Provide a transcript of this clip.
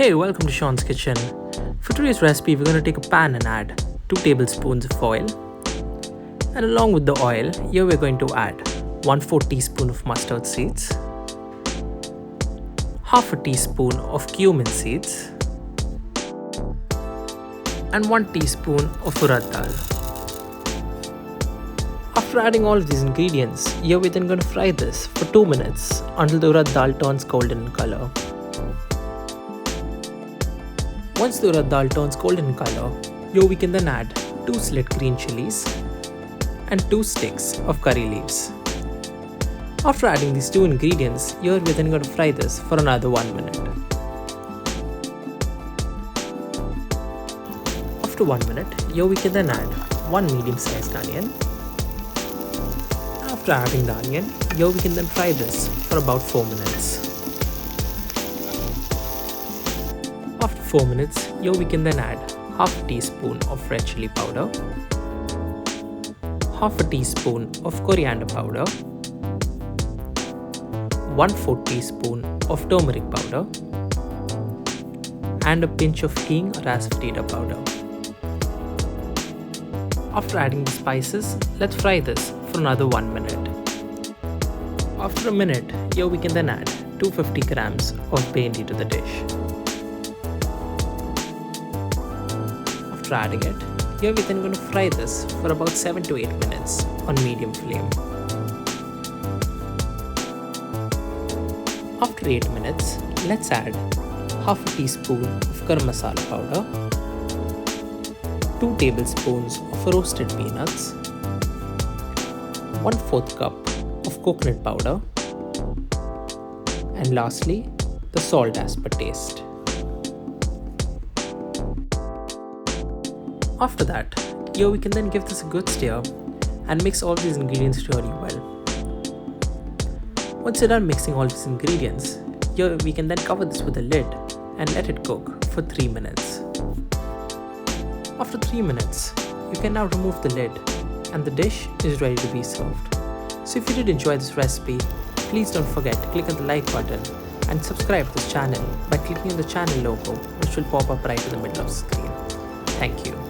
Hey, welcome to Sean's Kitchen. For today's recipe, we're going to take a pan and add 2 tablespoons of oil. And along with the oil, here we're going to add 1/4 teaspoon of mustard seeds, half a teaspoon of cumin seeds, and 1 teaspoon of Urad Dal. After adding all of these ingredients, here we're then going to fry this for 2 minutes until the Urad Dal turns golden in color. Once the Urad Dal turns golden in color, here we can then add 2 slit green chilies and 2 sticks of curry leaves. After adding these 2 ingredients, here we're then going to fry this for another 1 minute. After 1 minute, here we can then add 1 medium-sized onion. After adding the onion, here we can then fry this for about 4 minutes. After 4 minutes, here we can then add half a teaspoon of red chili powder, half a teaspoon of coriander powder, 1/4 teaspoon of turmeric powder, and a pinch of Hing or Asafetida powder. After adding the spices, let's fry this for another 1 minute. After a minute, here we can then add 250 grams of Bhendi to the dish. After adding it, here we're then going to fry this for about 7 to 8 minutes on medium flame. After 8 minutes, let's add half a teaspoon of garam masala powder, 2 tablespoons of roasted peanuts, 1/4 cup of coconut powder, and lastly, the salt as per taste. After that, here we can then give this a good stir and mix all these ingredients really well. Once you're done mixing all these ingredients, here we can then cover this with a lid and let it cook for 3 minutes. After 3 minutes, you can now remove the lid and the dish is ready to be served. So if you did enjoy this recipe, please don't forget to click on the like button and subscribe to this channel by clicking on the channel logo, which will pop up right in the middle of the screen. Thank you.